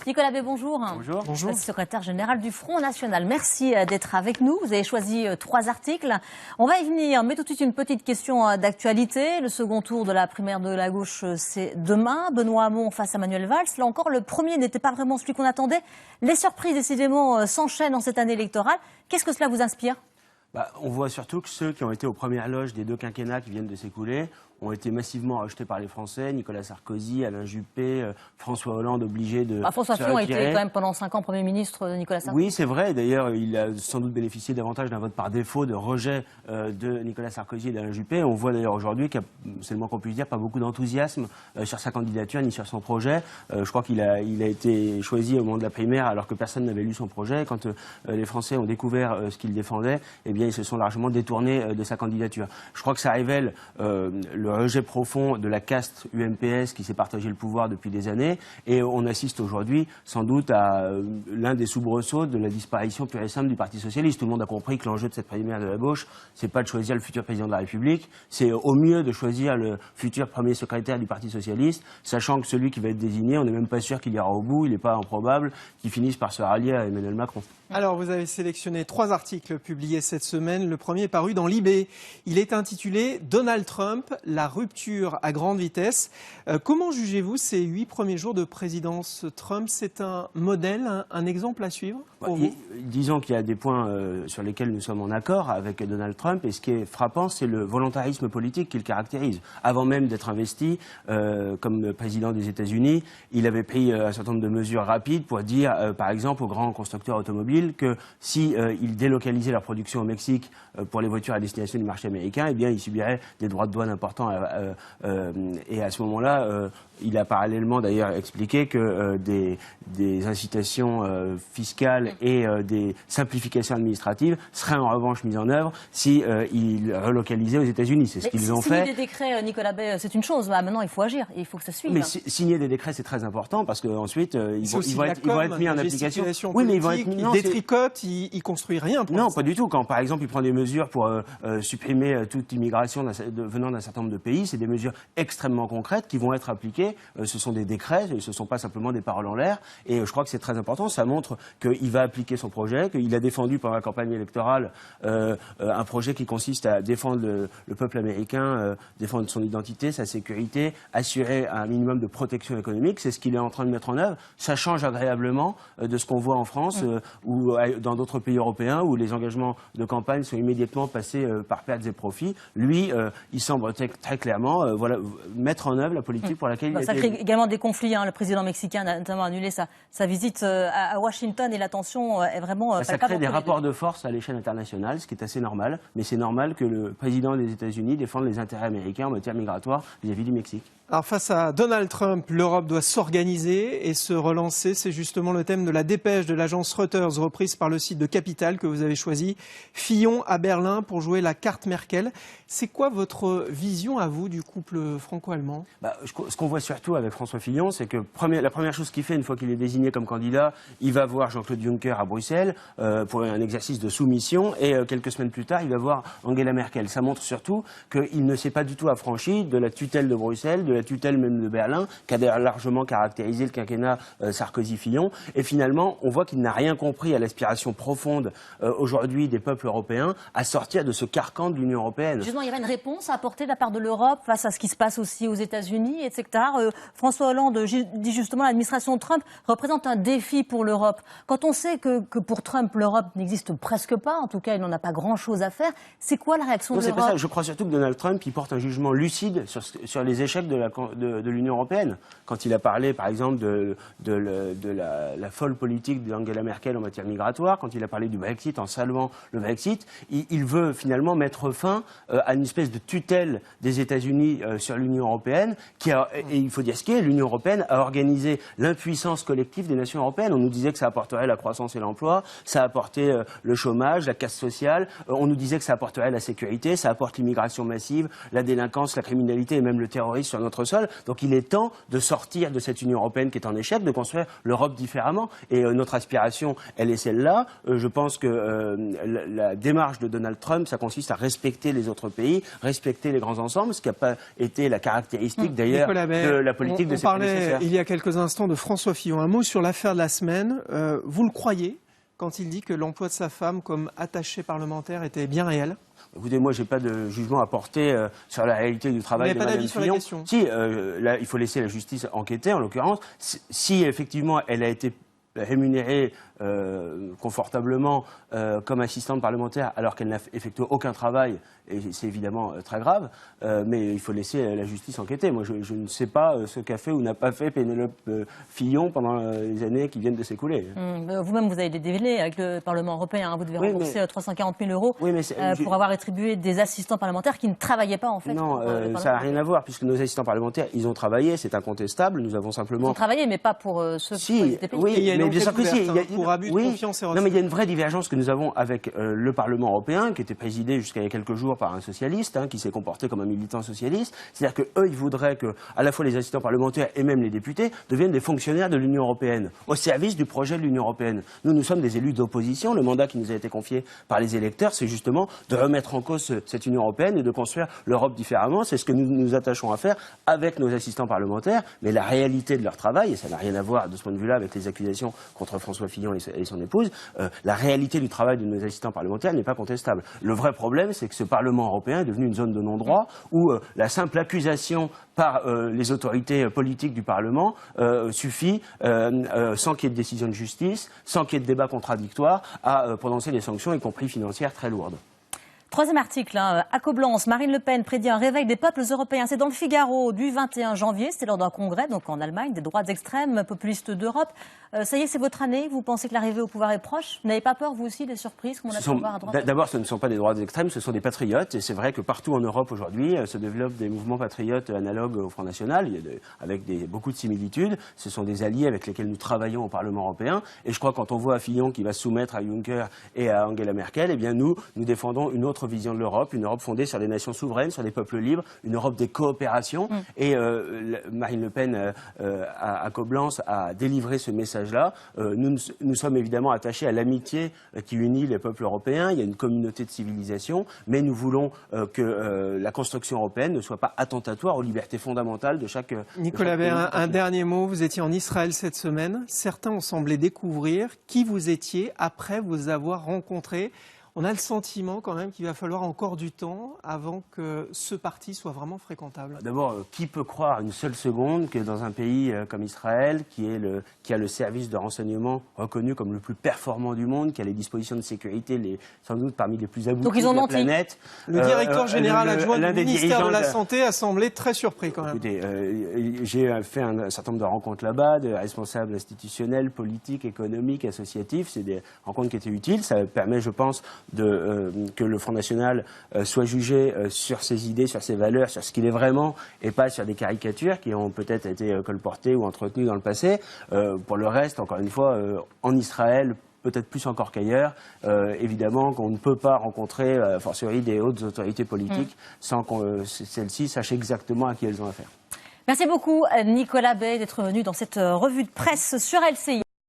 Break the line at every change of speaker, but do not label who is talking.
Nicolas Bay, bonjour.
Bonjour. Bonjour.
Secrétaire général du Front National. Merci d'être avec nous. Vous avez choisi 3 articles. On va y venir, mais tout de suite une petite question d'actualité. Le second tour de la primaire de la gauche, c'est demain. Benoît Hamon face à Manuel Valls. Là encore, le premier n'était pas vraiment celui qu'on attendait. Les surprises, décidément, s'enchaînent en cette année électorale. Qu'est-ce que cela vous inspire ?
On voit surtout que ceux qui ont été aux premières loges des 2 quinquennats qui viennent de s'écouler ont été massivement rejetés par les Français. Nicolas Sarkozy, Alain Juppé, François Hollande obligé de
François Fillon a été quand même pendant 5 ans Premier ministre de Nicolas Sarkozy.
Oui, c'est vrai. D'ailleurs, il a sans doute bénéficié davantage d'un vote par défaut de rejet de Nicolas Sarkozy et d'Alain Juppé. On voit d'ailleurs aujourd'hui qu'il n'y a, c'est le moins qu'on puisse dire, pas beaucoup d'enthousiasme sur sa candidature ni sur son projet. Je crois qu'il a été choisi au moment de la primaire alors que personne n'avait lu son projet. Quand les Français ont découvert ce qu'il défendait, eh bien, ils se sont largement détournés de sa candidature. Je crois que ça révèle le rejet profond de la caste UMPS qui s'est partagé le pouvoir depuis des années, et on assiste aujourd'hui sans doute à l'un des soubresauts de la disparition pure et simple du Parti socialiste. Tout le monde a compris que l'enjeu de cette primaire de la gauche, c'est pas de choisir le futur président de la République, c'est au mieux de choisir le futur premier secrétaire du Parti socialiste, sachant que celui qui va être désigné, on n'est même pas sûr qu'il ira au bout, il n'est pas improbable qu'il finisse par se rallier à Emmanuel Macron.
Alors, vous avez sélectionné 3 articles publiés cette semaine. Le premier est paru dans Libé. Il est intitulé « Donald Trump, la rupture à grande vitesse ». Comment jugez-vous ces 8 premiers jours de présidence Trump? C'est un modèle, un exemple à suivre pour vous?
Disons qu'il y a des points sur lesquels nous sommes en accord avec Donald Trump, et ce qui est frappant, c'est le volontarisme politique qui le caractérise. Avant même d'être investi comme président des États-Unis, il avait pris un certain nombre de mesures rapides pour dire, par exemple, aux grands constructeurs automobiles que si ils délocalisaient leur production au Mexique pour les voitures à destination du marché américain, eh bien, ils subiraient des droits de douane importants. Et à ce moment-là, il a parallèlement d'ailleurs expliqué que des incitations fiscales et des simplifications administratives seraient en revanche mises en œuvre si ils relocalisaient aux États-Unis. C'est ce qu'ils ont fait.
Signer des décrets, Nicolas Bay, c'est une chose. Maintenant, il faut agir. Il faut que ça suive.
Mais signer des décrets, c'est très important parce qu'ensuite, ils vont être mis en application.
Oui, mais ils vont être mis. Il détricote, il construit rien.
Non, pas du tout. Quand, par exemple, il prend des mesures pour supprimer toute immigration venant d'un certain nombre de pays, c'est des mesures extrêmement concrètes qui vont être appliquées. Ce sont des décrets, ce ne sont pas simplement des paroles en l'air. Et je crois que c'est très important. Ça montre qu'il va appliquer son projet, qu'il a défendu pendant la campagne électorale un projet qui consiste à défendre le peuple américain, défendre son identité, sa sécurité, assurer un minimum de protection économique. C'est ce qu'il est en train de mettre en œuvre. Ça change agréablement de ce qu'on voit en France ou dans d'autres pays européens où les engagements de campagne sont immédiatement passés par pertes et profits. Lui, il semble très clairement mettre en œuvre la politique pour laquelle il a été...
Ça crée également des conflits. Le président mexicain a notamment annulé sa visite à Washington et la tension est vraiment...
Ça crée des rapports de force à l'échelle internationale, ce qui est assez normal. Mais c'est normal que le président des États-Unis défende les intérêts américains en matière migratoire vis-à-vis du Mexique.
Alors face à Donald Trump, l'Europe doit s'organiser et se relancer. C'est justement le thème de la dépêche de l'agence Reuters, reprise par le site de Capital que vous avez choisi. Fillon à Berlin pour jouer la carte Merkel. C'est quoi votre vision à vous du couple franco-allemand?
Ce qu'on voit surtout avec François Fillon, c'est que la première chose qu'il fait une fois qu'il est désigné comme candidat, il va voir Jean-Claude Juncker à Bruxelles pour un exercice de soumission, et quelques semaines plus tard, il va voir Angela Merkel. Ça montre surtout qu'il ne s'est pas du tout affranchi de la tutelle de Bruxelles, de la tutelle même de Berlin, qui a d'ailleurs largement caractérisé le quinquennat Sarkozy-Fillon. Et finalement, on voit qu'il n'a rien compris à l'aspiration profonde aujourd'hui des peuples européens à sortir de ce carcan de l'Union européenne.
Justement, il y avait une réponse à apporter de la part de l'Europe face à ce qui se passe aussi aux États-Unis, etc. François Hollande dit justement que l'administration Trump représente un défi pour l'Europe. Quand on sait que pour Trump, l'Europe n'existe presque pas, en tout cas, il n'en a pas grand-chose à faire, c'est quoi la réaction de l'Europe?
Je crois surtout que Donald Trump il porte un jugement lucide sur les échecs de l'Union européenne. Quand il a parlé, par exemple, de la folle politique d'Angela Merkel en matière migratoire, quand il a parlé du Brexit en saluant le Brexit, il veut finalement mettre fin à une espèce de tutelle des États-Unis sur l'Union européenne, et il faut dire ce qu'est, l'Union européenne a organisé l'impuissance collective des nations européennes. On nous disait que ça apporterait la croissance et l'emploi, ça apportait le chômage, la casse sociale, on nous disait que ça apporterait la sécurité, ça apporte l'immigration massive, la délinquance, la criminalité et même le terrorisme sur notre notre sol. Donc il est temps de sortir de cette Union européenne qui est en échec, de construire l'Europe différemment. Et notre aspiration, elle est celle-là. Je pense que la démarche de Donald Trump, ça consiste à respecter les autres pays, respecter les grands ensembles, ce qui n'a pas été la caractéristique d'ailleurs de la politique de ses prédécesseurs.
On parlait il y a quelques instants de François Fillon. Un mot sur l'affaire de la semaine. Vous le croyez quand il dit que l'emploi de sa femme comme attachée parlementaire était bien réel?
Écoutez, moi, je n'ai pas de jugement à porter sur la réalité du travail de Mme Fillon. Si, là, il faut laisser la justice enquêter, en l'occurrence. Si, effectivement, elle a été rémunérée confortablement comme assistante parlementaire alors qu'elle n'a effectué aucun travail, et c'est évidemment très grave, mais il faut laisser la justice enquêter. Moi, je ne sais pas ce qu'a fait ou n'a pas fait Pénélope Fillon pendant les années qui viennent de s'écouler.
Vous-même, vous avez des délais avec le Parlement européen. Vous devez rembourser 340 000 euros pour avoir attribué des assistants parlementaires qui ne travaillaient pas, en fait.
Non, ça n'a rien à voir, puisque nos assistants parlementaires, ils ont travaillé, c'est incontestable. Nous avons simplement...
Ils ont travaillé, mais pas pour ceux qui étaient payés.
Oui, mais bien sûr que si. Pour abus de confiance et
non, mais il y a une vraie divergence que nous avons avec le Parlement européen, qui était présidé jusqu'à il y a quelques jours par un socialiste, qui s'est comporté comme un militant socialiste. C'est-à-dire qu'eux, ils voudraient que, à la fois les assistants parlementaires et même les députés, deviennent des fonctionnaires de l'Union européenne, au service du projet de l'Union européenne. Nous sommes des élus d'opposition. Le mandat qui nous a été confié par les électeurs, c'est justement de remettre en cause cette Union européenne et de construire l'Europe différemment. C'est ce que nous nous attachons à faire avec nos assistants parlementaires. Mais la réalité de leur travail, et ça n'a rien à voir de ce point de vue-là avec les accusations contre François Fillon et son épouse, la réalité du travail de nos assistants parlementaires n'est pas contestable. Le vrai problème, c'est que ce Parlement européen est devenu une zone de non-droit où la simple accusation par les autorités politiques du Parlement suffit, sans qu'il y ait de décision de justice, sans qu'il y ait de débat contradictoire, à prononcer des sanctions, y compris financières, très lourdes.
Troisième article, à Coblence, Marine Le Pen prédit un réveil des peuples européens. C'est dans le Figaro du 21 janvier, c'était lors d'un congrès, donc en Allemagne, des droites extrêmes populistes d'Europe. Ça y est, c'est votre année, vous pensez que l'arrivée au pouvoir est proche? Vous n'avez pas peur, vous aussi, des surprises qu'on a pu voir à droite?
D'abord, ce ne sont pas des droites extrêmes, ce sont des patriotes. Et c'est vrai que partout en Europe aujourd'hui se développent des mouvements patriotes analogues au Front National, avec beaucoup de similitudes. Ce sont des alliés avec lesquels nous travaillons au Parlement européen. Et je crois que quand on voit Fillon qui va se soumettre à Juncker et à Angela Merkel, eh bien nous défendons une autre vision de l'Europe, une Europe fondée sur des nations souveraines, sur des peuples libres, une Europe des coopérations. Et Marine Le Pen à Coblence a délivré ce message-là. Nous sommes évidemment attachés à l'amitié qui unit les peuples européens. Il y a une communauté de civilisation, mais nous voulons que la construction européenne ne soit pas attentatoire aux libertés fondamentales de chaque...
Nicolas Bay, un dernier mot. Vous étiez en Israël cette semaine. Certains ont semblé découvrir qui vous étiez après vous avoir rencontré. On a le sentiment quand même qu'il va falloir encore du temps avant que ce parti soit vraiment fréquentable.
D'abord, qui peut croire une seule seconde que dans un pays comme Israël, qui a le service de renseignement reconnu comme le plus performant du monde, qui a les dispositions de sécurité sans doute parmi les plus abouties de la planète...
Le directeur général adjoint du ministère de la Santé a semblé très surpris quand même.
Écoutez, j'ai fait un certain nombre de rencontres là-bas, de responsables institutionnels, politiques, économiques, associatifs. C'est des rencontres qui étaient utiles. Ça permet, je pense, que le Front National soit jugé sur ses idées, sur ses valeurs, sur ce qu'il est vraiment, et pas sur des caricatures qui ont peut-être été colportées ou entretenues dans le passé. Pour le reste, encore une fois, en Israël, peut-être plus encore qu'ailleurs, évidemment qu'on ne peut pas rencontrer, a fortiori, des hautes autorités politiques sans que celles-ci sachent exactement à qui elles ont affaire.
Merci beaucoup, Nicolas Bay, d'être venu dans cette revue de presse sur LCI.